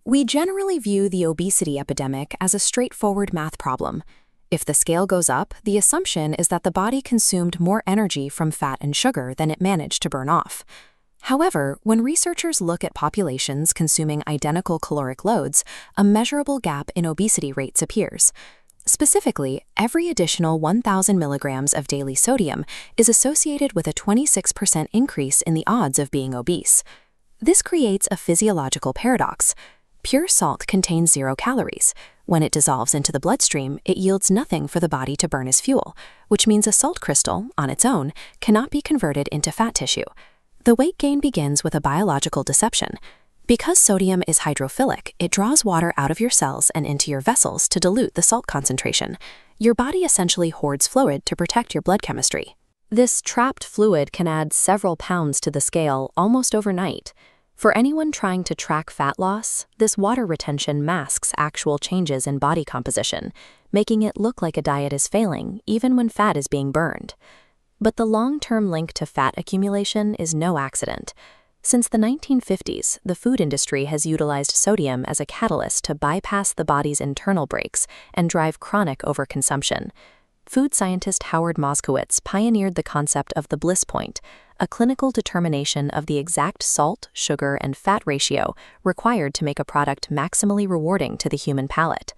We generally view the obesity epidemic as a straightforward math problem. If the scale goes up, the assumption is that the body consumed more energy from fat and sugar than it managed to burn off. However, when researchers look at populations consuming identical caloric loads, a measurable gap in obesity rates appears. Specifically, every additional 1,000 milligrams of daily sodium is associated with a 26% increase in the odds of being obese. This creates a physiological paradox. Pure salt contains 0 calories. When it dissolves into the bloodstream, it yields nothing for the body to burn as fuel, which means a salt crystal, on its own, cannot be converted into fat tissue. The weight gain begins with a biological deception. Because sodium is hydrophilic, it draws water out of your cells and into your vessels to dilute the salt concentration. Your body essentially hoards fluid to protect your blood chemistry. This trapped fluid can add several pounds to the scale almost overnight. For anyone trying to track fat loss, this water retention masks actual changes in body composition, making it look like a diet is failing even when fat is being burned. But the long-term link to fat accumulation is no accident. Since the 1950s, the food industry has utilized sodium as a catalyst to bypass the body's internal brakes and drive chronic overconsumption. Food scientist Howard Moskowitz pioneered the concept of the bliss point, a clinical determination of the exact salt, sugar, and fat ratio required to make a product maximally rewarding to the human palate.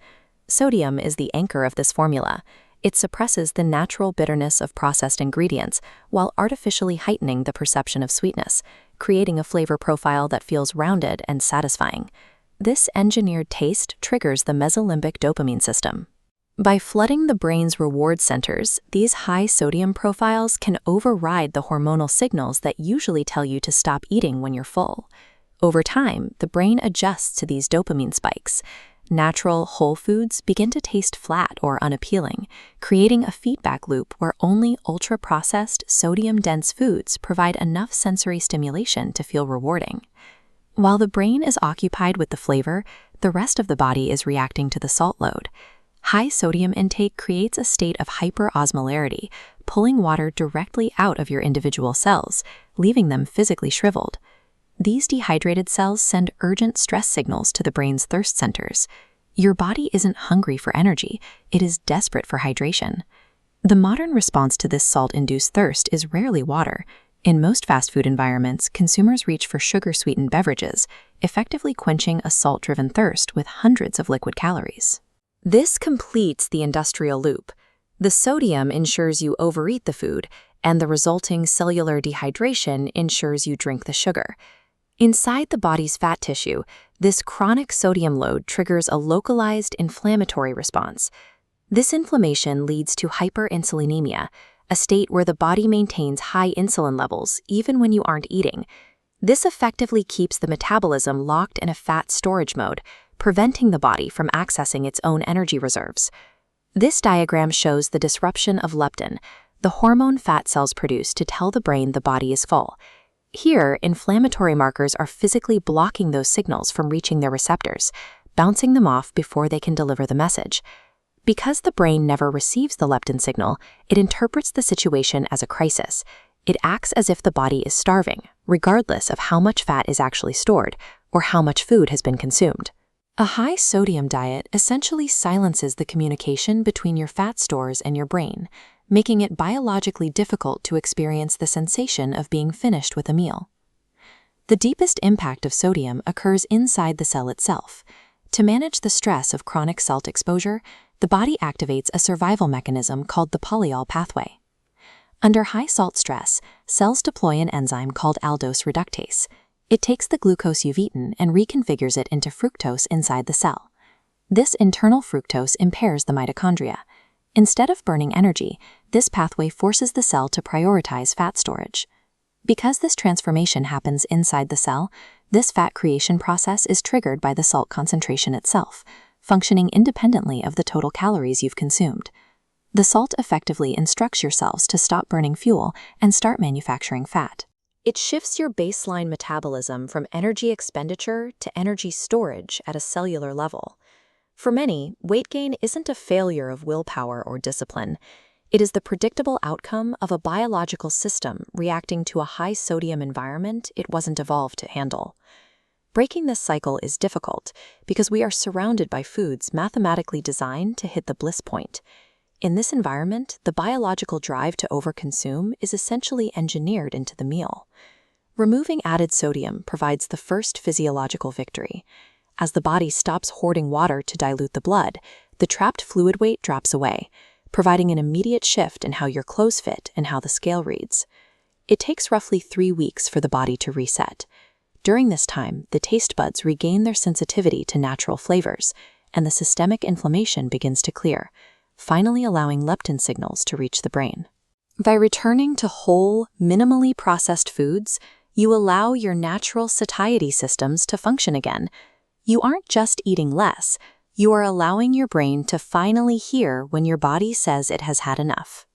Sodium is the anchor of this formula. It suppresses the natural bitterness of processed ingredients while artificially heightening the perception of sweetness, creating a flavor profile that feels rounded and satisfying. This engineered taste triggers the mesolimbic dopamine system. By flooding the brain's reward centers, these high sodium profiles can override the hormonal signals that usually tell you to stop eating when you're full. Over time, the brain adjusts to these dopamine spikes. Natural, whole foods begin to taste flat or unappealing, creating a feedback loop where only ultra-processed, sodium-dense foods provide enough sensory stimulation to feel rewarding. While the brain is occupied with the flavor, the rest of the body is reacting to the salt load. High sodium intake creates a state of hyperosmolarity, pulling water directly out of your individual cells, leaving them physically shriveled. These dehydrated cells send urgent stress signals to the brain's thirst centers. Your body isn't hungry for energy, it is desperate for hydration. The modern response to this salt-induced thirst is rarely water. In most fast food environments, consumers reach for sugar-sweetened beverages, effectively quenching a salt-driven thirst with hundreds of liquid calories. This completes the industrial loop. The sodium ensures you overeat the food, and the resulting cellular dehydration ensures you drink the sugar. Inside the body's fat tissue, this chronic sodium load triggers a localized inflammatory response. This inflammation leads to hyperinsulinemia, a state where the body maintains high insulin levels even when you aren't eating. This effectively keeps the metabolism locked in a fat storage mode, preventing the body from accessing its own energy reserves. This diagram shows the disruption of leptin, the hormone fat cells produce to tell the brain the body is full. Here, inflammatory markers are physically blocking those signals from reaching their receptors, bouncing them off before they can deliver the message. Because the brain never receives the leptin signal, it interprets the situation as a crisis. It acts as if the body is starving, regardless of how much fat is actually stored or how much food has been consumed. A high sodium diet essentially silences the communication between your fat stores and your brain, making it biologically difficult to experience the sensation of being finished with a meal. The deepest impact of sodium occurs inside the cell itself. To manage the stress of chronic salt exposure, the body activates a survival mechanism called the polyol pathway. Under high salt stress, cells deploy an enzyme called aldose reductase. It takes the glucose you've eaten and reconfigures it into fructose inside the cell. This internal fructose impairs the mitochondria. Instead of burning energy, this pathway forces the cell to prioritize fat storage. Because this transformation happens inside the cell, this fat creation process is triggered by the salt concentration itself, functioning independently of the total calories you've consumed. The salt effectively instructs your cells to stop burning fuel and start manufacturing fat. It shifts your baseline metabolism from energy expenditure to energy storage at a cellular level. For many, weight gain isn't a failure of willpower or discipline. It is the predictable outcome of a biological system reacting to a high-sodium environment it wasn't evolved to handle. Breaking this cycle is difficult because we are surrounded by foods mathematically designed to hit the bliss point. In this environment, the biological drive to overconsume is essentially engineered into the meal. Removing added sodium provides the first physiological victory. As the body stops hoarding water to dilute the blood, the trapped fluid weight drops away, providing an immediate shift in how your clothes fit and how the scale reads. It takes roughly 3 weeks for the body to reset. During this time, the taste buds regain their sensitivity to natural flavors, and the systemic inflammation begins to clear, finally allowing leptin signals to reach the brain. By returning to whole, minimally processed foods, you allow your natural satiety systems to function again. You aren't just eating less, you are allowing your brain to finally hear when your body says it has had enough.